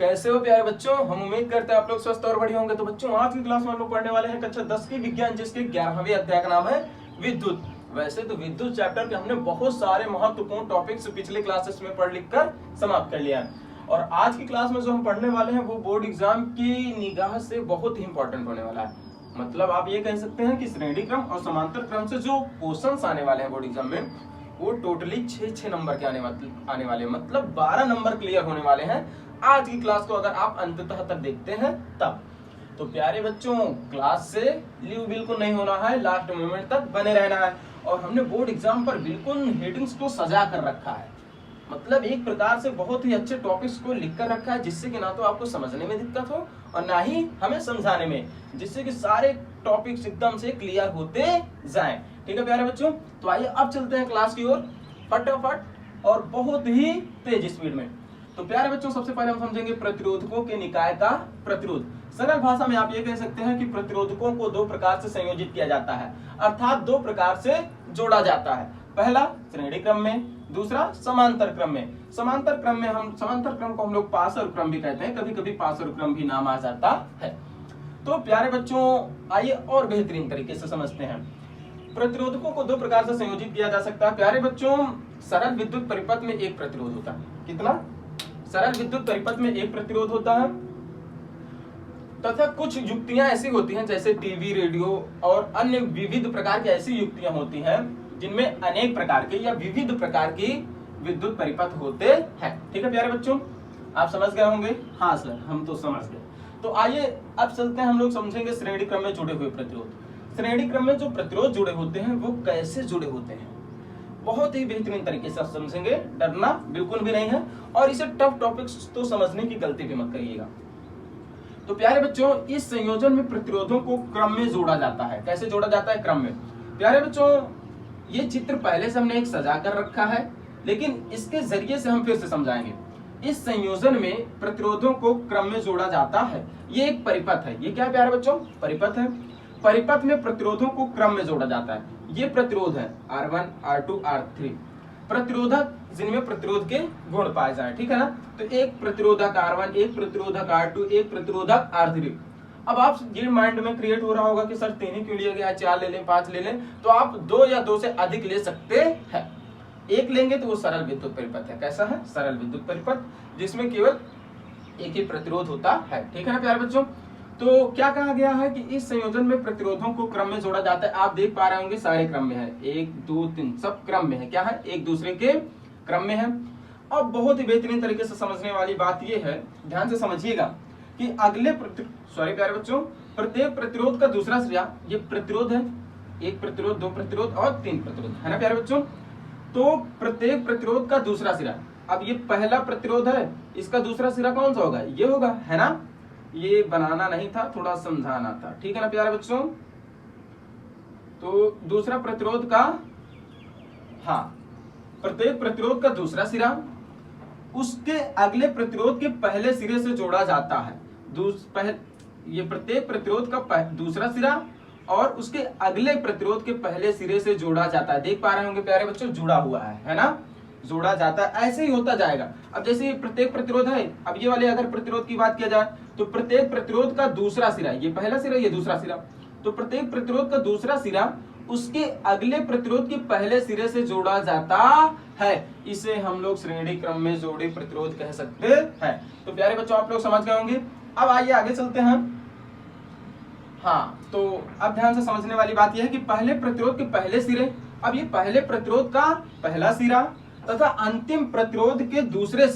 कैसे हो प्यारे बच्चों। हम उम्मीद करते हैं आप लोग स्वस्थ और बढ़िया होंगे। तो बच्चों आज की क्लास में हम लोग पढ़ने वाले हैं कक्षा 10 की विज्ञान जिसके 11वें अध्याय का नाम है विद्युत। वैसे तो विद्युत चैप्टर के हमने बहुत सारे महत्वपूर्ण टॉपिक्स पिछले क्लासेस में पढ़ लिख कर समाप्त कर लिया है और आज की क्लास में जो हम पढ़ने वाले हैं वो बोर्ड एग्जाम की निगाह से बहुत ही इंपॉर्टेंट होने वाला है। मतलब आप ये कह सकते हैं कि श्रेणी क्रम और समांतर क्रम से जो क्वेश्चंस आने वाले हैं बोर्ड एग्जाम में वो टोटली 6 नंबर के आने वाले हैं। मतलब 12 नंबर क्लियर होने वाले हैं आज की क्लास को अगर आप अंततः तक देखते हैं तब। तो प्यारे बच्चों क्लास से लीव बिल्कुल नहीं होना है, लास्ट मोमेंट तक बने रहना है। और हमने बोर्ड एग्जाम पर बिल्कुल हेडिंग्स को सजा कर रखा है। मतलब एक प्रकार से बहुत ही अच्छे टॉपिक्स को लिख कर रखा है जिससे कि ना तो आपको समझने में दिक्कत हो और ना ही हमें समझाने में, जिससे कि सारे टॉपिक्स एकदम से क्लियर होते जाएं। ठीक है प्यारे बच्चों, तो आइए अब चलते हैं क्लास की ओर फटाफट और बहुत ही तेज स्पीड में। तो प्यारे बच्चों सबसे पहले हम समझेंगे प्रतिरोधकों के निकाय का प्रतिरोध। सरल भाषा में आप ये कह सकते हैं कि प्रतिरोधकों को दो प्रकार से संयोजित किया जाता है, अर्थात दो प्रकार से जोड़ा जाता है। पहला श्रेणी क्रम में, दूसरा समांतर क्रम में। समांतर क्रम को हम लोग पार्श्व क्रम भी कहते हैं, कभी कभी पार्श्व क्रम भी नाम आ जाता है। तो प्यारे बच्चों आइए और बेहतरीन तरीके से समझते हैं। प्रतिरोधकों को दो प्रकार से संयोजित किया जा सकता है। प्यारे बच्चों सरल विद्युत परिपथ में एक प्रतिरोध होता है। कितना? सरल विद्युत परिपथ में एक प्रतिरोध होता है तथा कुछ युक्तियां ऐसी होती हैं जैसे टीवी, रेडियो और अन्य विविध प्रकार की ऐसी युक्तियां होती हैं जिनमें अनेक प्रकार के या विविध प्रकार की विद्युत परिपथ होते हैं। ठीक है प्यारे बच्चों, आप समझ गए होंगे? हाँ सर, हम तो समझ गए। तो आइए अब चलते हैं, हम लोग समझेंगे श्रेणी क्रम में जुड़े हुए प्रतिरोध। श्रेणी क्रम में जो प्रतिरोध जुड़े होते हैं वो कैसे जुड़े होते हैं, बहुत ही बेहतरीन तरीके से समझेंगे, डरना बिल्कुल भी नहीं है। और इसे टफ टॉपिक्स तो समझने की गलती भी मत करिएगा। तो प्यारे बच्चों इस संयोजन में प्रतिरोधों को क्रम में जोड़ा जाता है। कैसे जोड़ा जाता है? क्रम में। प्यारे बच्चों ये चित्र पहले से हमने एक सजा कर रखा है लेकिन इसके जरिए से हम फिर से समझाएंगे। इस संयोजन में प्रतिरोधों को क्रम में जोड़ा जाता है। ये एक परिपथ है। ये क्या है प्यारे बच्चों? परिपथ है। परिपथ में प्रतिरोधों को क्रम में जोड़ा जाता है। ये प्रतिरोध है R1, R2, R3 प्रतिरोधक जिनमें प्रतिरोध के गुण पाए जाए। ठीक है ना? तो एक प्रतिरोधक R1, एक प्रतिरोधक R2, एक प्रतिरोधक R3। अब आप ये माइंड में क्रिएट हो रहा होगा कि सर 3 ही क्यों लिया गया, 4 ले लें, 5 ले लें। तो आप 2 या 2 से अधिक ले सकते हैं। एक लेंगे तो वो सरल विद्युत परिपथ है। कैसा है? सरल विद्युत परिपथ जिसमें केवल एक ही प्रतिरोध होता है। ठीक है ना प्यारे बच्चों? तो क्या कहा गया है कि इस संयोजन में प्रतिरोधों को क्रम में जोड़ा जाता है। आप देख पा रहे होंगे सारे क्रम में है, 1, 2, 3 सब क्रम में है। क्या है? एक दूसरे के क्रम में है। अब बहुत ही बेहतरीन तरीके से समझने वाली बात यह है, ध्यान से समझिएगा कि प्यारे बच्चों प्रत्येक प्रतिरोध का दूसरा सिरा, ये प्रतिरोध है, एक प्रतिरोध, 2 प्रतिरोध और 3 प्रतिरोध, है ना प्यारे बच्चों? तो प्रत्येक प्रतिरोध का दूसरा सिरा, अब ये पहला प्रतिरोध है, इसका दूसरा सिरा कौन सा होगा? ये होगा, है ना? ये बनाना नहीं था, थोड़ा समझाना था। ठीक है ना प्यारे बच्चों? तो दूसरा प्रतिरोध का, हाँ, प्रत्येक प्रतिरोध का दूसरा सिरा उसके अगले प्रतिरोध के पहले सिरे से जोड़ा जाता है। ये प्रत्येक प्रतिरोध का दूसरा सिरा और उसके अगले प्रतिरोध के पहले सिरे से जोड़ा जाता है। देख पा रहे होंगे प्यारे बच्चों, जुड़ा हुआ है ना? जोड़ा जाता है, ऐसे ही होता जाएगा। अब जैसे ये प्रत्येक प्रतिरोध है, अब ये वाले अगर प्रतिरोध की बात किया जाए तो प्रत्येक प्रतिरोध का दूसरा सिरा, ये पहला सिरा, ये दूसरा सिरा, तो प्रत्येक प्रतिरोध का दूसरा सिरा उसके अगले प्रतिरोध के पहले सिरे से जोड़ा जाता है। इसे हम लोग श्रेणी क्रम में जोड़े प्रतिरोध कह सकते हैं। तो प्यारे बच्चों आप लोग समझ गए होंगे। अब आइए आगे चलते हैं। हाँ, तो अब ध्यान से समझने वाली बात यह है कि पहले प्रतिरोध के पहले सिरे, अब ये पहले प्रतिरोध का पहला सिरा तथा अंतिम प्रतिरोध के दूसरे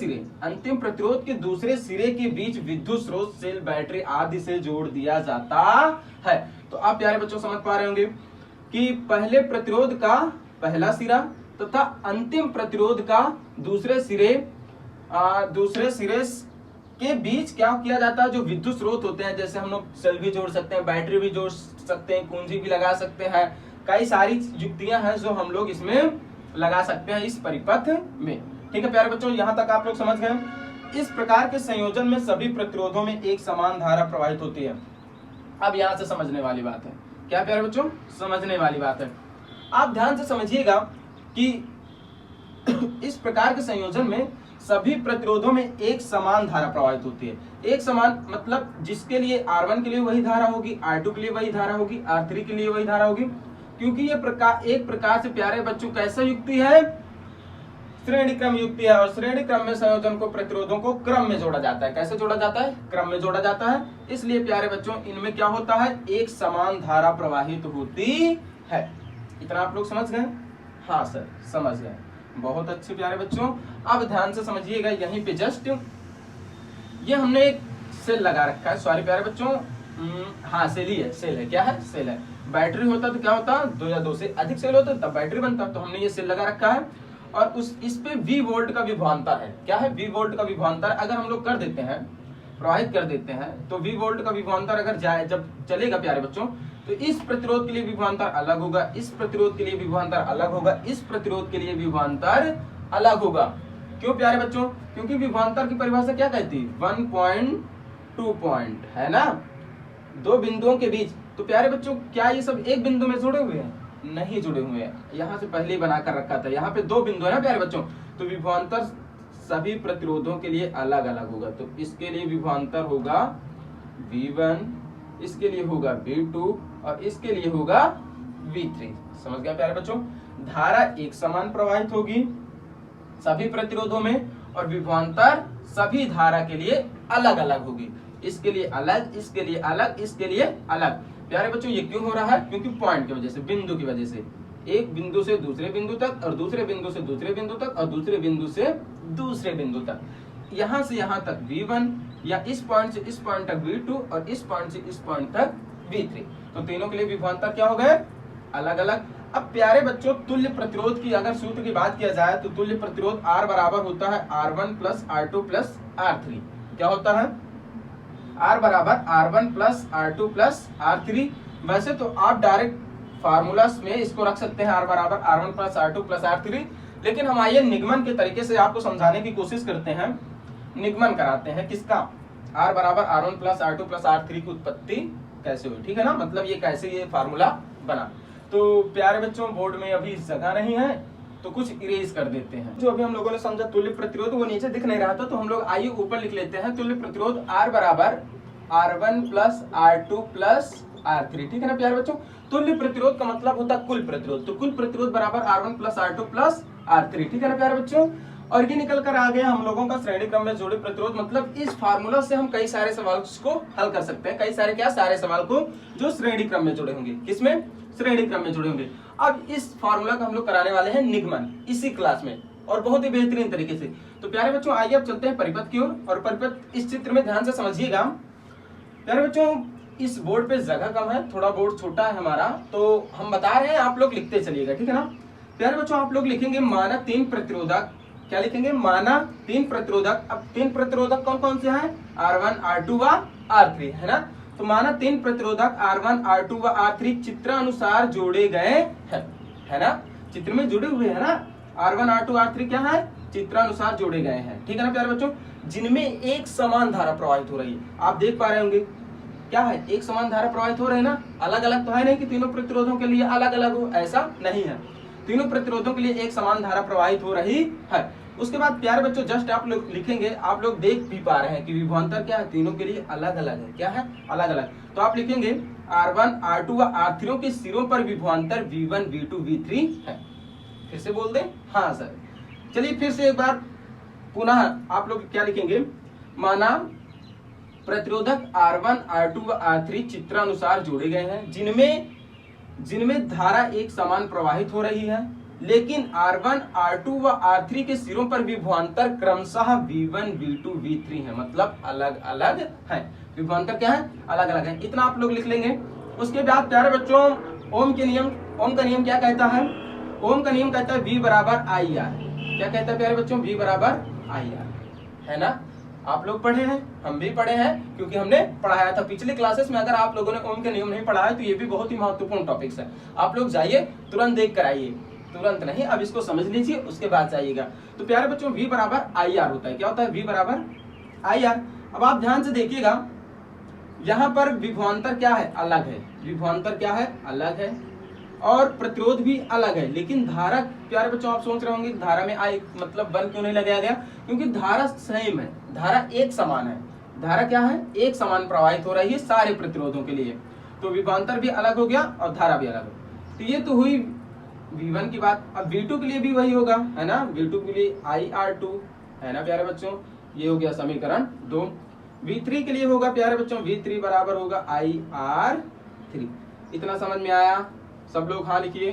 सिरे के बीच विद्युत स्रोत, सेल, बैटरी आदि से जोड़ दिया जाता है। तो आप प्यारे बच्चों समझ पा रहे होंगे कि पहले प्रतिरोध का पहला सिरा तथा अंतिम प्रतिरोध का दूसरे सिरे के बीच क्या किया जाता है? जो विद्युत स्रोत होते हैं, जैसे हम लोग सेल भी जोड़ सकते हैं, बैटरी भी जोड़ सकते हैं, कुंजी भी लगा सकते हैं, कई सारी युक्तियां हैं जो हम लोग इसमें लगा सकते हैं इस परिपथ में। ठीक है प्यारे बच्चों, यहाँ तक आप लोग समझ गए। इस प्रकार के संयोजन में सभी प्रतिरोधों में एक समान धारा प्रवाहित होती है। अब यहाँ से समझने वाली बात है। क्या प्यारे बच्चों? समझने वाली बात है। आप ध्यान से समझिएगा कि इस प्रकार के संयोजन में सभी प्रतिरोधों में एक समान धारा प्रवाहित होती है। एक समान मतलब जिसके लिए R1 के लिए वही धारा होगी, R2 के लिए वही धारा होगी, R3 के लिए वही धारा होगी, क्योंकि ये एक प्रकार से प्यारे बच्चों कैसा युक्ति है, श्रेणी क्रम युक्ति है। और श्रेणी क्रम में संयोजन को प्रतिरोधों को क्रम में जोड़ा जाता है। कैसे जोड़ा जाता है? क्रम में जोड़ा जाता है। इसलिए प्यारे बच्चों इनमें क्या होता है, एक समान धारा प्रवाहित होती है। इतना आप लोग समझ गए? हाँ सर समझ गए, बहुत अच्छे प्यारे बच्चों। अब ध्यान से समझिएगा, यहीं पे जस्ट ये हमने एक सेल लगा रखा है। सॉरी प्यारे बच्चों, हाँ सेल ही है, सेल है। क्या है? सेल है। बैटरी होता तो क्या होता, 2 या 2 से अधिक सेल होता तब बैटरी बनता। तो हमने ये सेल लगा रखा है और इस पे V वोल्ट का विभवांतर है। क्या है? V वोल्ट का विभवांतर अगर हम लोग कर देते हैं, प्रवाहित कर देते हैं, तो V वोल्ट का विभवांतर अगर जाए जब चलेगा प्यारे बच्चों, तो इस प्रतिरोध के लिए विभवांतर अलग होगा, इस प्रतिरोध के लिए विभवांतर अलग होगा, इस प्रतिरोध के लिए विभवांतर अलग होगा। क्यों प्यारे बच्चों? क्योंकि विभवांतर की परिभाषा क्या कहती है? 1.2 पॉइंट, है ना, 2 बिंदुओं के बीच। तो प्यारे बच्चों क्या ये सब एक बिंदु में जुड़े हुए हैं? नहीं जुड़े हुए हैं। यहाँ से पहले ही बनाकर रखा था, यहाँ पे 2 बिंदु है ना प्यारे बच्चों। तो विभवांतर सभी प्रतिरोधों के लिए अलग अलग होगा। तो इसके लिए विभवांतर होगा V1, इसके लिए होगा V2 और इसके लिए होगा V3। समझ गया प्यारे बच्चों? धारा एक समान प्रवाहित होगी सभी प्रतिरोधों में और विभवांतर सभी धारा के लिए अलग अलग होगी। इसके लिए अलग, इसके लिए अलग, इसके लिए अलग। प्यारे बच्चों ये क्यों हो रहा है? क्योंकि पॉइंट की वजह से, बिंदु की वजह से। एक बिंदु से दूसरे बिंदु तक और दूसरे बिंदु से दूसरे बिंदु तक और दूसरे बिंदु से दूसरे बिंदु तक, यहाँ से यहाँ तक V1 या इस पॉइंट से इस पॉइंट तक V2 और इस पॉइंट से इस पॉइंट तक V3। तो तीनों के लिए विभवांतर क्या हो गए? अलग अलग। अब प्यारे बच्चों तुल्य प्रतिरोध की अगर सूत्र की बात किया जाए तो तुल्य प्रतिरोध R बराबर होता है R1 plus R2 plus R3। क्या होता है? R बराबर R1 plus R2 plus R3। वैसे तो आप डायरेक्ट फार्मूला में इसको रख सकते हैं R बराबर R1 plus R2 plus R3, लेकिन हम आइए निगमन के तरीके से आपको समझाने की कोशिश करते हैं। निगमन कराते हैं किसका? R बराबर R1 plus R2 plus R3 की उत्पत्ति कैसे हुई, ठीक है ना, मतलब ये कैसे ये फार्मूला बना। तो प्यारे बच्चों बोर्ड में अभी जगह नहीं है तो कुछ इरेज कर देते हैं। जो अभी हम लोगों ने समझा तुल्य प्रतिरोध, वो नीचे दिख नहीं रहा था, तो हम लोग आइए ऊपर लिख लेते हैं। तुल्य प्रतिरोध R बराबर R1 plus R2 plus R3, ठीक है ना प्यारे बच्चों। तुल्य प्रतिरोध का मतलब होता है कुल प्रतिरोध, तो कुल प्रतिरोध बराबर R1 plus R2 plus R3, ठीक है ना प्यारे बच्चों। और ये निकल कर आ गया हम लोगों का श्रेणी क्रम में जोड़े प्रतिरोध। मतलब इस फार्मूला से हम कई सारे सवाल को हल कर सकते हैं, कई सारे क्या, सारे सवाल को जो श्रेणी क्रम में जुड़े होंगे। किसमें? श्रेणी क्रम में जुड़े होंगे। अब इस फार्मूला का हम लोग कराने वाले हैं निगमन इसी क्लास में, और बहुत ही बेहतरीन तरीके से। तो प्यारे बच्चों आइए अब चलते हैं परिपथ की ओर, और परिपथ इस चित्र में ध्यान से समझिएगा। प्यारे बच्चों इस बोर्ड पे जगह कम है, थोड़ा बोर्ड छोटा है हमारा, तो हम बता रहे हैं, आप लोग लिखते चलिएगा, ठीक है ना प्यारे बच्चों। आप लोग लिखेंगे माना 3 प्रतिरोधक। क्या लिखेंगे? माना 3 प्रतिरोधक। अब 3 प्रतिरोधक कौन कौन से हैं? R1, R2 व R3, है ना। तो माना 3 प्रतिरोधक R1, R2 व R3 चित्रानुसार जोड़े गए हैं, है ना, चित्र में जुड़े हुए हैं ना। R1, R2, R3 क्या है? चित्रानुसार जोड़े गए हैं, ठीक है ना प्यारे बच्चों। जिनमें एक समान धारा प्रवाहित हो रही है। आप देख पा रहे होंगे क्या है, एक समान धारा प्रवाहित हो रही है ना। अलग अलग तो है नहीं कि तीनों प्रतिरोधों के लिए अलग अलग हो, ऐसा नहीं है। तीनों प्रतिरोधों के लिए एक समान धारा प्रवाहित हो रही है। उसके बाद प्यारे बच्चों जस्ट आप लोग लिखेंगे, आप लोग देख भी पा रहे हैं कि विभवांतर क्या है, तीनों के लिए अलग अलग है। क्या है? अलग अलग। तो आप लिखेंगे R1, R2 व R3 के सिरों पर विभवांतर V1, V2, V3 है। फिर से बोल दें? हाँ सर। चलिए फिर से एक बार पुनः आप लोग क्या लिखेंगे? माना प्रतिरोधक R1, R2 व R3 चित्रानुसार जोड़े गए हैं, जिनमें धारा एक समान प्रवाहित हो रही है, लेकिन R1, R2 व R3 के सिरों पर विभवांतर क्रमशः V1, V2, V3 है, मतलब अलग अलग है। विभवांतर क्या है? अलग अलग है। इतना आप लोग लिख लेंगे। उसके बाद प्यारे बच्चों ओम का नियम क्या कहता है? ओम का नियम कहता है V बराबर IR। क्या कहता है प्यारे बच्चों? V बराबर IR, है ना। आप लोग पढ़े हैं, हम भी पढ़े हैं, क्योंकि हमने पढ़ाया था पिछले क्लासेस में। अगर आप लोगों ने ओम के नियम नहीं पढ़ा है तो ये भी बहुत ही महत्वपूर्ण टॉपिक्स है। आप लोग जाइए तुरंत देख कर आइए, तुरंत नहीं, अब इसको समझ लीजिए उसके बाद जाइएगा। तो प्यारे बच्चों V बराबर IR होता है। क्या होता है? V बराबर IR। अब आप ध्यान से देखिएगा, यहाँ पर विभवांतर क्या है? अलग है। विभवांतर क्या है? अलग है। और प्रतिरोध भी अलग है। लेकिन धारा, प्यारे बच्चों आप सोच रहे होंगे धारा में आई मतलब बल क्यों नहीं लगाया गया, क्योंकि धारा सेम है, धारा एक समान है। धारा क्या है, एक समान प्रवाहित हो रही है सारे प्रतिरोधों के लिए, तो विभवांतर भी अलग हो गया और धारा भी अलग हो। तो ये तो हुई V1 की बात। अब V2 के लिए भी वही होगा, है ना, V2 के लिए IR2, है ना प्यारे बच्चों, ये हो गया समीकरण 2। V3 के लिए होगा प्यारे बच्चों, V3 बराबर होगा IR3। इतना समझ में आया? सब लोग हाँ लिखिए।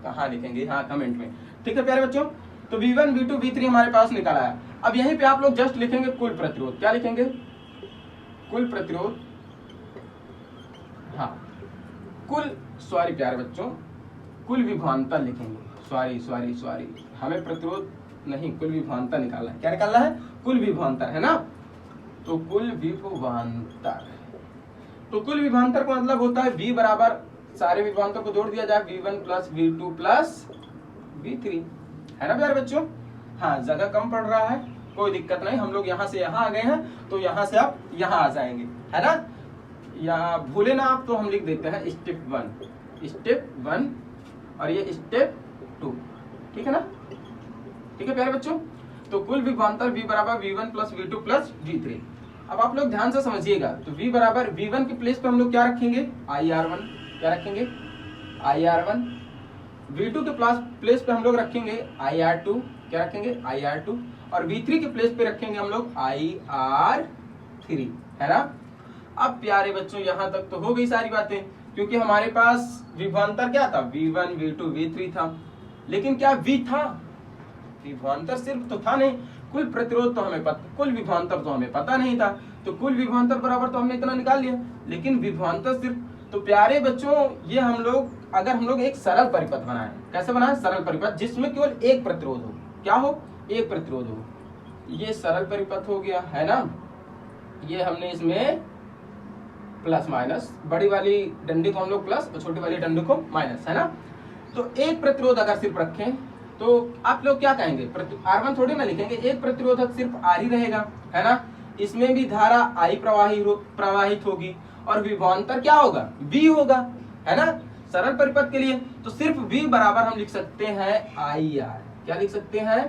कहाँ लिखेंगे, हाँ कमेंट में, ठीक है प्यारे बच्चों। तो V1 V2 V3 हमारे पास निकला है। अब यहीं पे आप लोग जस्ट लिखेंगे कुल प्रतिरोध। क्या लिखेंगे, कुल प्रतिरोध, हाँ कुल, सॉरी प्यारे बच्चों, कुल विभवांतर लिखेंगे। सॉरी हमें प्रतिरोध नहीं, कुल विभवांतर निकालना है। क्या निकालना है, कुल विभवांतर, है ना। तो कुल विभवांतर, तो कुल विभवांतर का मतलब होता है V बराबर, सारे विभवांतर को जोड़ दिया जाए, V1 plus V2 plus V3, है ना प्यारे बच्चों। हाँ जगह कम पड़ रहा है, कोई दिक्कत नहीं, हम लोग यहाँ से यहाँ आ गए हैं तो यहाँ से आप यहाँ आ जाएंगे, है ना। यहाँ भूले ना आप, तो हम लिख देते हैं स्टेप 1 और ये स्टेप 2, ठीक है ना, ठीक है प्यारे बच्चों। तो कुल विभवांतर V बराबर V1 plus V2 plus V3। अब आप लोग ध्यान से समझिएगा, तो V बराबर V1 के प्लेस पे हम लोग क्या रखेंगे, IR1, क्या रखेंगे, IR1। V2 के प्लेस पे हम लोग रखेंगे IR2, क्या रखेंगे, IR2। और V3 के प्लेस पे रखेंगे हम लोग IR3, है ना। अब प्यारे बच्चों यहाँ तक तो हो गई सारी बातें, क्योंकि हमारे पास विभवांतर क्या था, V1 V2 V3 था। लेकिन क्या V था, विभवांतर सिर्फ तो था नहीं, कुल प्रतिरोध तो हमें पता, कुल विभवांतर तो हमें पता नहीं था। तो कुल विभवांतर बराबर तो हमने इतना निकाल लिया, लेकिन विभवांतर सिर्फ, तो प्यारे बच्चों ये हम लोग, अगर हम लोग एक सरल परिपथ बनाएं, कैसे बनाएं, सरल परिपथ जिसमें केवल एक प्रतिरोध हो, क्या हो, एक प्रतिरोध हो, ये सरल परिपथ हो गया, है ना। ये हमने इसमें प्लस माइनस, बड़ी वाली डंडी को हम लोग प्लस और छोटी वाली डंडी को माइनस, है ना। तो एक प्रतिरोध अगर सिर्फ रखें तो आप लोग क्या कहेंगे, R1 थोड़ी ना लिखेंगे, एक प्रतिरोधक सिर्फ R ही रहेगा, है ना। इसमें भी धारा I प्रवाहित होगी और विभवांतर क्या होगा, V होगा, है ना। सरल परिपथ के लिए तो सिर्फ V बराबर हम लिख सकते हैं IR, क्या लिख सकते हैं,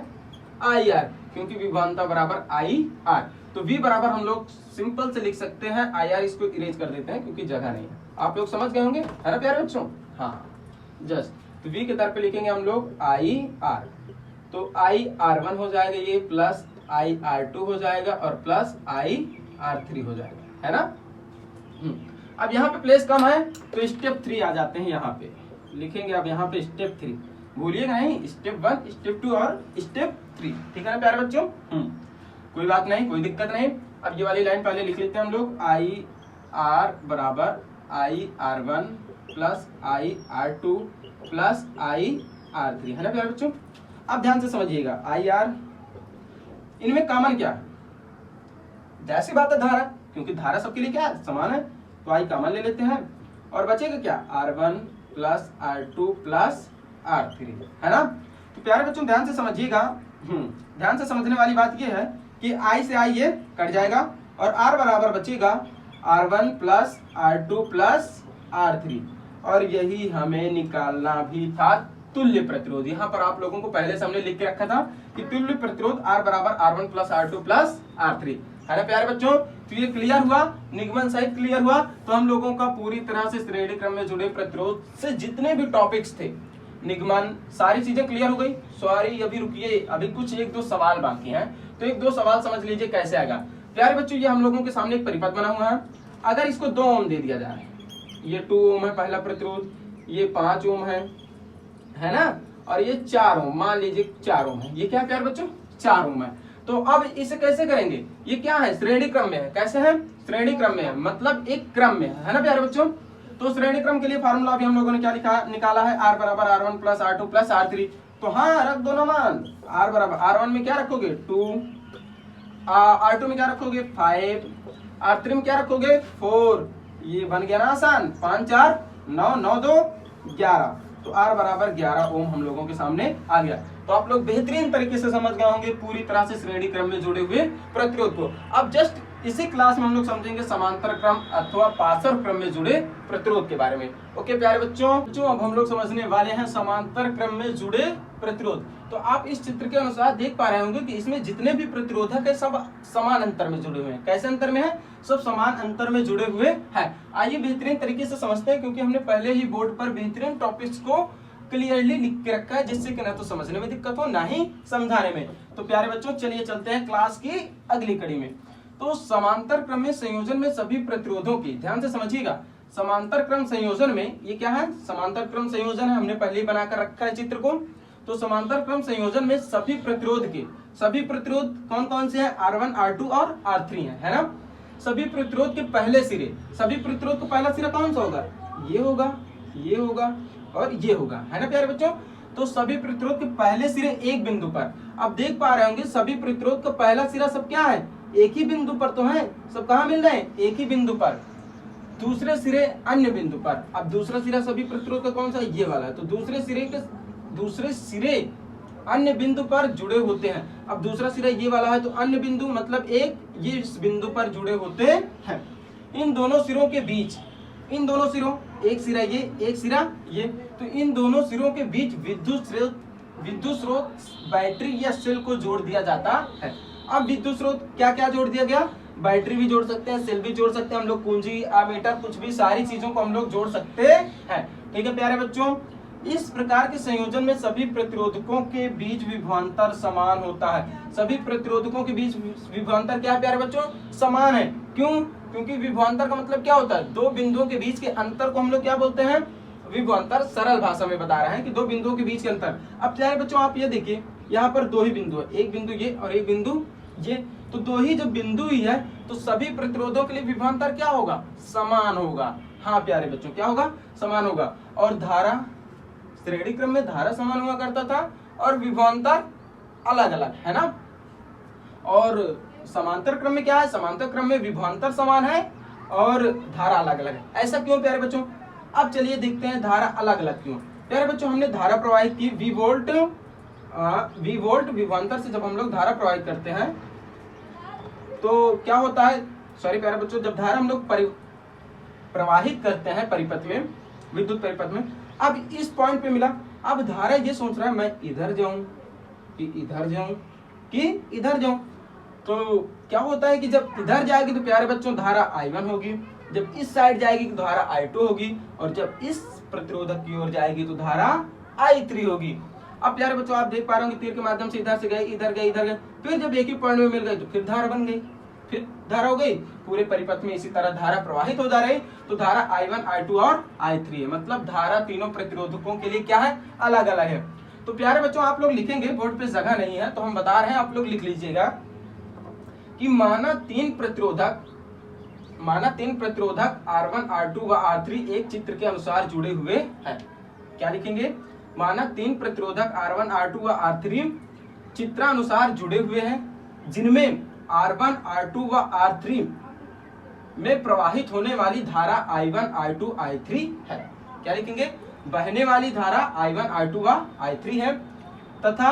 IR, क्योंकि विभवांतर बराबर IR। तो V बराबर हम लोग सिंपल से लिख सकते हैं IR, इसको इरेज कर देते हैं क्योंकि जगह नहीं है। आप लोग समझ गए होंगे, है ना प्यारे बच्चों, हाँ जस्ट। तो V के तरफ पे लिखेंगे हम लोग IR, तो IR1 हो जाएगा ये, प्लस IR2 हो जाएगा और प्लस IR3 हो जाएगा, है ना। अब यहाँ पे प्लेस कम है तो स्टेप 3 आ जाते हैं, यहाँ पे लिखेंगे अब यहाँ पे स्टेप 3, भूलिएगा नहीं, स्टेप 1 स्टेप 2 और स्टेप 3, ठीक है ना प्यारे बच्चों। कोई बात नहीं, कोई दिक्कत नहीं। अब ये वाली लाइन पहले लिख लेते हैं हम लोग, IR बराबर IR1 plus IR2 plus IR3, है ना प्यारे बच्चों। अब ध्यान से समझिएगा, IR, इनमें कॉमन क्या है, जैसी बात है धारा, क्योंकि धारा सबके लिए क्या है, समान है, तो I कॉमन ले लेते हैं और बचेगा क्या, R1 plus R2 plus R3, है ना। तो प्यारे बच्चों ध्यान से समझिएगा, ध्यान से समझने वाली बात ये है कि I से I ये कट जाएगा और R बराबर बचेगा R1 plus R2 plus R3, और यही हमें निकालना भी था तुल्य प्रतिरोध। यहाँ पर आप लोगों को पहले से हमने लिख के रखा था कि तुल्य प्रतिरोध R बराबर R1 plus R2 plus R3, है ना प्यारे बच्चों। तो ये क्लियर हुआ, निगमन सहित क्लियर हुआ। तो हम लोगों का पूरी तरह से श्रेणी क्रम में जुड़े प्रतिरोध से जितने भी टॉपिक्स थे, निगमन, सारी चीजें क्लियर हो गई। सॉरी अभी रुकिए, अभी कुछ 1-2 सवाल बाकी हैं, तो 1-2 सवाल समझ लीजिए कैसे आएगा। प्यारे बच्चों ये हम लोगों के सामने एक परिपथ बना हुआ है, अगर इसको 2 ओम दे दिया जाए, ये 2 ओम है पहला प्रतिरोध, ये 5 ओम है ना, और ये 4 ओम, मान लीजिए 4 ओम है, ये क्या प्यारे बच्चों 4 ओम है। तो अब इसे कैसे करेंगे, ये क्या है, श्रेणी क्रम में है, कैसे है, श्रेणी क्रम में है, मतलब एक क्रम में है ना प्यारे बच्चों। तो श्रेणी क्रम के लिए फार्मूला भी हम लोगों ने क्या निकाला है, R बराबर R1 plus R2 plus R3। तो हाँ रख दो ना मान, R बराबर R1 में क्या रखोगे 2, R2 में क्या रखोगे 5, R3 में क्या रखोगे 4, ये बन गया ना आसान, 5 4 9 9 2 11। तो R बराबर 11 ओम हम लोगों के सामने आ गया। तो आप लोग बेहतरीन तरीके से समझ गए होंगे पूरी तरह से श्रेणी क्रम में जुड़े हुए प्रतिरोध को। अब जस्ट इसी क्लास में हम लोग समझेंगे समांतर क्रम अथवा पार्श्व क्रम में जुड़े प्रतिरोध के बारे में। ओके प्यारे बच्चों, अब हम लोग समझने वाले हैं समांतर क्रम में जुड़े प्रतिरोध। तो आप इस चित्र के अनुसार देख पा रहे होंगे कि इसमें जितने भी प्रतिरोधक है सब समान अंतर में जुड़े हुए हैं। कैसे अंतर में है? सब समान अंतर में जुड़े हुए हैं। आइए बेहतरीन तरीके से समझते हैं, क्योंकि हमने पहले ही बोर्ड पर बेहतरीन टॉपिक्स को क्लियरली लिख के रखा है, जिससे कि ना तो समझने में दिक्कत हो ना ही समझाने में। तो प्यारे बच्चों चलिए चलते हैं क्लास की अगली कड़ी में। तो समांतर क्रम में संयोजन में सभी प्रतिरोधों की, ध्यान से समझिएगा, समांतर क्रम संयोजन में ये क्या है? समांतर क्रम संयोजन है, हमने पहले ही बनाकर रखा है चित्र को। तो समांतर क्रम संयोजन में सभी प्रतिरोध कौन कौन से हैं? R1, R2 और R3 है ना। सभी प्रतिरोध के पहले सिरे, सभी प्रतिरोध का पहला सिरा कौन सा होगा? ये होगा, ये होगा और ये होगा, है ना प्यारे बच्चों। तो सभी प्रतिरोध के पहले सिरे एक बिंदु पर, अब देख पा रहे होंगे सभी प्रतिरोध का पहला सिरा सब क्या है? एक ही बिंदु पर तो है, सब कहाँ मिल रहे हैं? एक ही बिंदु पर। दूसरे सिरे अन्य बिंदु पर। अब दूसरा सिरा सभी प्रतिरोध का कौन सा? ये वाला है। तो दूसरे सिरे अन्य बिंदु पर जुड़े होते हैं। अब दूसरा सिरा ये वाला है, तो अन्य बिंदु मतलब एक, ये इस बिंदु पर जुड़े होते हैं। इन दोनों सिरों के बीच, इन दोनों सिरों, एक सिरा ये, एक सिरा ये, तो इन दोनों सिरों के बीच विद्युत स्रोत बैटरी या सेल को जोड़ दिया जाता है। अब विद्युत स्रोत क्या क्या जोड़ दिया गया? बैटरी भी जोड़ सकते हैं, सेल भी जोड़ सकते हैं हम लोग, कुंजी, एमीटर, कुछ भी, सारी चीजों को हम लोग जोड़ सकते हैं। ठीक है प्यारे बच्चों, इस प्रकार के संयोजन में सभी प्रतिरोधकों के बीच विभवांतर समान होता है। सभी प्रतिरोधकों के बीच विभवांतर क्या है प्यारे बच्चों? समान है। क्यों? क्योंकि विभवांतर का मतलब क्या होता है? दो बिंदुओं के बीच के अंतर को हम लोग क्या बोलते हैं? विभवांतर। सरल भाषा में बता रहे हैं कि दो बिंदुओं के बीच के अंतर। अब प्यारे बच्चों आप ये देखिए, यहाँ पर दो ही बिंदु है, एक बिंदु ये और एक बिंदु ये, तो दो ही जब बिंदु ही है तो सभी प्रतिरोधों के लिए विभवांतर क्या होगा? समान होगा। हाँ प्यारे बच्चों, क्या होगा? समान होगा। और धारा, श्रेणी क्रम में धारा समान हुआ करता था और विभवांतर अलग अलग, है ना। और समांतर क्रम में क्या है? समांतर क्रम में विभवांतर समान है और धारा अलग अलग है। ऐसा क्यों प्यारे बच्चों? अब चलिए देखते हैं धारा अलग अलग क्यों। प्यारे बच्चों हमने धारा प्रवाहित की, V वोल्ट विभवांतर से जब हम लोग धारा प्रवाहित करते हैं तो क्या होता है? सॉरी प्यारे बच्चों, जब धारा हम लोग प्रवाहित करते हैं परिपथ में, विद्युत परिपथ में, अब इस पॉइंट पे मिला, अब धारा ये सोच रहा है मैं इधर जाऊं कि इधर जाऊं कि इधर जाऊं। तो क्या होता है कि जब इधर जाएगी तो प्यारे बच्चों धारा I1 होगी, जब इस साइड जाएगी तो धारा I2 होगी, और जब इस प्रतिरोधक की ओर जाएगी तो धारा I3 होगी। अब प्यारे बच्चों आप देख पा रहे होंगे तीर के माध्यम से इधर से गए, इधर गए, इधर गए, फिर जब एक ही पॉइंट में मिल गए तो फिर धारा बन गई, फिर धारा हो गई। पूरे परिपथ में इसी तरह धारा प्रवाहित हो जा रही, तो धारा I1, I2 और I3 है। मतलब धारा तीनों प्रतिरोधकों के लिए क्या है? अलग अलग है। तो प्यारे बच्चों आप लोग लिखेंगे, बोर्ड पे जगह नहीं है तो हम बता रहे हैं, आप लोग लिख लीजिएगा कि माना तीन प्रतिरोधक R1, R2 व R3 एक चित्र के अनुसार जुड़े हुए हैं। क्या लिखेंगे? माना तीन प्रतिरोधक R1, R2 व R3 चित्रानुसार जुड़े हुए हैं, जिनमें R1, R2 व R3 में प्रवाहित होने वाली धारा I1, I2, I3 है। क्या लिखेंगे? बहने वाली धारा I1, I2 व I3 है तथा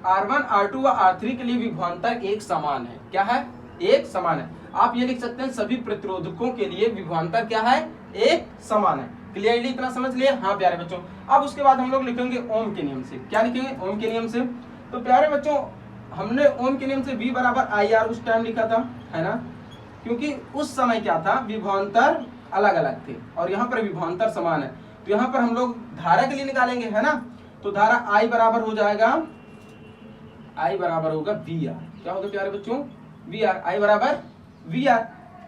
R1, R2 व R3 के लिए विभवांतर एक समान है। क्या है? एक समान है। आप ये लिख सकते हैं सभी प्रतिरोधकों के लिए विभवांतर क्या है? एक समान है। क्लियरली इतना समझ लिए? हाँ प्यारे बच्चों। अब उसके बाद हम लोग लिखेंगे ओम के नियम से। क्या लिखेंगे? ओम के नियम से। तो प्यारे बच्चों हमने ओम के नियम से V बराबर IR उस टाइम लिखा था, है ना, क्योंकि उस समय क्या था? विभवांतर अलग अलग थे और यहाँ पर विभवांतर समान है। तो यहाँ पर हम लोग धारा के लिए निकालेंगे, है ना। तो धारा I बराबर हो जाएगा, I बराबर होगा VR। क्या होगा प्यारे बच्चों? VR। I बराबर VR।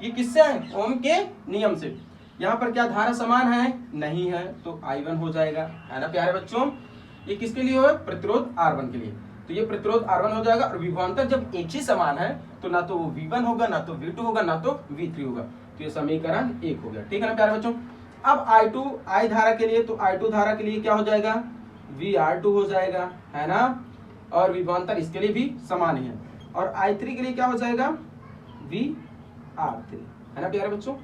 ये किससे है? ओम के नियम से। यहाँ पर क्या धारा समान है? नहीं है, तो I1 हो जाएगा, है ना प्यारे बच्चों। ये किसके लिए हो? प्रतिरोध R1 के लिए। तो ये प्रतिरोध R1 हो जाएगा और विभवांतर जब एक ही समान है तो ना तो वो V1 होगा, ना तो V2 होगा, ना तो V3 होगा। तो ये समीकरण 1 हो गया। ठीक है ना प्यारे बच्चों। अब I धारा के लिए, तो I2 धारा के लिए क्या हो जाएगा? VR2 हो जाएगा, है ना, और विभवांतर इसके लिए भी समान ही है। और I3 के लिए क्या हो जाएगा? VR3, है ना प्यारे बच्चों।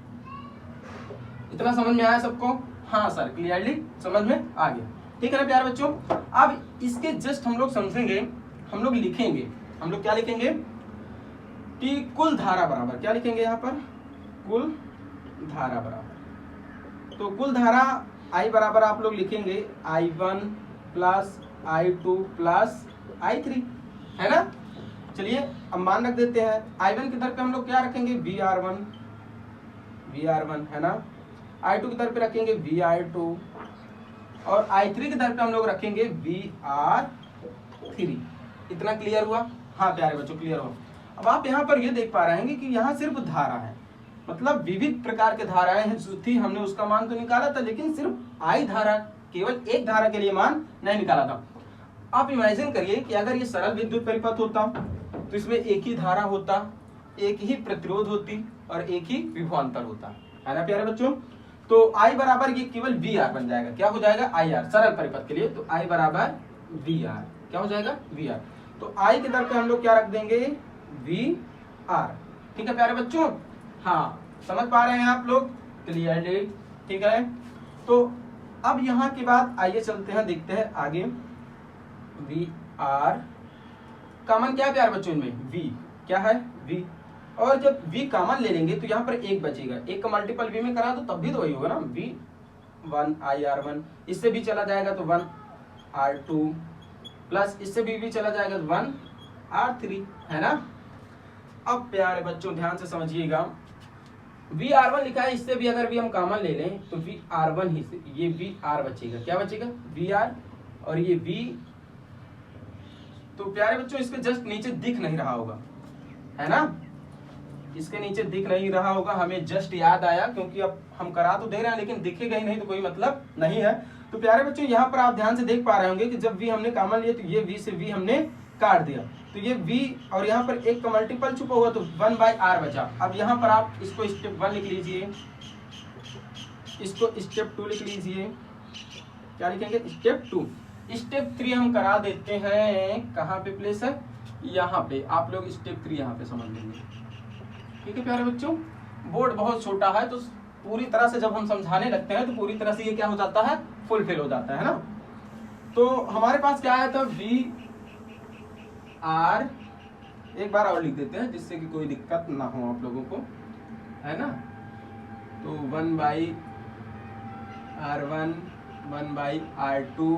इतना समझ में आया सबको? हाँ सर, क्लियरली समझ में आ गया। ठीक है ना प्यारे बच्चों। अब इसके जस्ट हम लोग समझेंगे, हम लोग लिखेंगे, हम लोग क्या लिखेंगे? कि कुल धारा बराबर, क्या लिखेंगे यहाँ पर, कुल धारा बराबर, तो कुल धारा I बराबर आप लोग लिखेंगे I1 plus I2 plus I3, है ना। चलिए अब मान रख देते हैं, I1 की दर पे हम लोग क्या रखेंगे, VR1 है ना, I2 की दर पे रखेंगे VR2 और I3 की दर पे हम लोग रखेंगे VR3। इतना क्लियर हुआ? हाँ प्यारे बच्चों क्लियर हुआ। अब आप यहाँ पर ये देख पा रहे हैं कि यहाँ सिर्फ धारा है, मतलब विविध प्रकार के धाराएं हैं जो थी, हमने उसका मान तो निकाला था, लेकिन सिर्फ I धारा, केवल एक धारा के लिए मान नहीं निकाला था। आप इमेजिन करिए कि अगर ये सरल विद्युत परिपथ होता तो इसमें एक ही धारा होता, एक ही प्रतिरोध होती और एक ही विभवांतर होता, है ना प्यारे बच्चों। तो I बराबर ये केवल VR बन जाएगा, क्या हो जाएगा, IR, सरल परिपथ के लिए। तो I बराबर VR, क्या हो जाएगा, VR। तो I के दर पे हम लोग क्या रख देंगे, VR, ठीक है प्यारे बच्चों। हाँ समझ पा रहे हैं आप लोग, क्लियरली, ठीक है। तो अब यहाँ के बाद आइए चलते हैं, देखते हैं आगे। VR कॉमन क्या है प्यारे बच्चों, इनमें V क्या है, V, और जब V कॉमन ले लेंगे तो यहाँ पर एक बचेगा, एक का मल्टीपल V में करा तो तब भी तो वही होगा ना, V1 IR1, इससे भी चला जाएगा तो 1R2 प्लस इससे भी चला जाएगा तो 1R3, है ना। अब प्यारे बच्चों ध्यान से समझिएगा, VR1 लिखा है, इससे भी अगर भी हम कॉमन ले लें तो VR1 ही से ये VR बचेगा, क्या बचेगा, VR, और ये V, तो प्यारे बच्चों इसके जस्ट नीचे दिख नहीं रहा होगा, है ना, इसके नीचे दिख नहीं रहा होगा, हमें जस्ट याद आया क्योंकि अब हम करा तो दे रहे हैं लेकिन दिखेगा ही नहीं तो कोई मतलब नहीं है। तो प्यारे बच्चों यहाँ पर आप ध्यान से देख पा रहे होंगे कि जब V हमने कॉमन लिया तो ये V से V हमने काट दिया, तो ये V और यहाँ पर एक का मल्टीपल छुपा हुआ तो 1/R बचा। अब यहाँ पर आप इसको स्टेप 1 लिख लीजिए, इसको स्टेप 2 लिख लीजिए, क्या लिखेंगे, स्टेप 2। स्टेप 3 हम करा देते हैं, कहाँ पे प्लेस है, यहाँ पे, आप लोग स्टेप 3 यहाँ पे समझ लेंगे, ठीक है प्यारे बच्चों। बोर्ड बहुत छोटा है तो पूरी तरह से जब हम समझाने लगते हैं तो पूरी तरह से ये क्या हो जाता है, फुलफिल हो जाता है ना। तो हमारे पास क्या आया था, VR, एक बार और लिख देते हैं जिससे कि कोई दिक्कत ना हो आप लोगों को, है ना। तो 1/R1 1/R2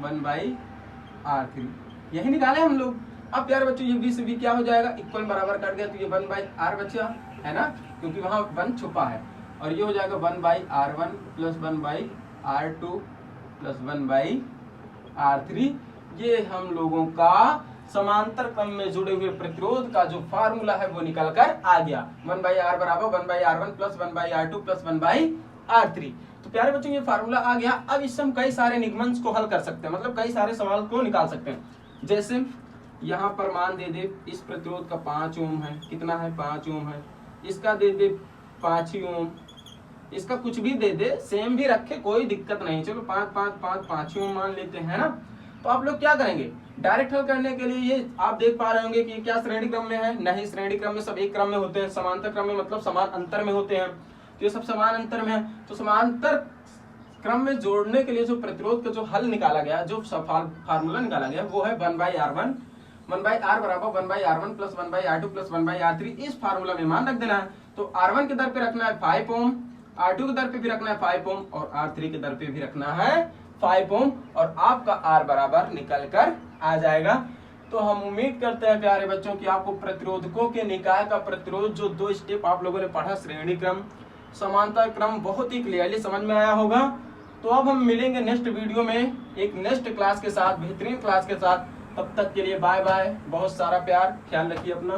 1/R3 यही निकाले हम लोग। अब यार बच्चों ये V से V क्या हो जाएगा, इक्वल बराबर कट गया तो ये 1/R बचा, है ना, क्योंकि वहां 1 छुपा है, और ये हो जाएगा 1/R1 plus 1/R2 plus 1/R3। ये हम लोगों का समांतर क्रम में जुड़े हुए प्रतिरोध का जो फार्मूला है वो निकल कर आ गया, 1/R बराबर 1/R1 plus 1/R2 plus 1/R3। तो प्यारे बच्चों ये फार्मूला आ गया। अब इससे हम कई सारे निगमन को हल कर सकते हैं, मतलब कई सारे सवाल को निकाल सकते हैं। जैसे यहाँ पर मान दे दे इस प्रतिरोध का 5 ओम है, कितना है, 5 ओम है, इसका दे दे 5 ही ओम, इसका कुछ भी दे दे, सेम भी रखे कोई दिक्कत नहीं, चलो 5 5 5 5 ओम मान लेते हैं ना। तो आप लोग क्या करेंगे, डायरेक्ट हल करने के लिए ये आप देख पा रहे होंगे कि क्या श्रेणी क्रम में है, नहीं, श्रेणी क्रम में सब एक क्रम में होते हैं, समांतर क्रम में मतलब समान अंतर में होते हैं, तो ये सब समान अंतर में है। तो समांतर क्रम में जोड़ने के लिए जो प्रतिरोध का जो हल निकाला गया, जो फार्मूला निकाला गया वो है 1/R1, 1/R बराबर 1/R1 plus 1/R2 plus 1/R3। इस फार्मूला में मान रख देना है। तो R1 के दर पे रखना है 5 ओम, R2 के दर पे भी रखना है 5 ओम और R3 के दर पे भी रखना है 5 ओम, और आपका R बराबर निकल कर आ जाएगा। तो हम उम्मीद करते हैं प्यारे बच्चों कि आपको प्रतिरोधकों के निकाय का प्रतिरोध जो 2 स्टेप आप लोगों ने पढ़ा, श्रेणी क्रम, समांतर क्रम, बहुत ही क्लियरली समझ में आया होगा। तो अब हम मिलेंगे नेक्स्ट वीडियो में एक नेक्स्ट क्लास के साथ, बेहतरीन क्लास के साथ। तब तक के लिए बाय बाय, बहुत सारा प्यार, ख्याल रखिए अपना।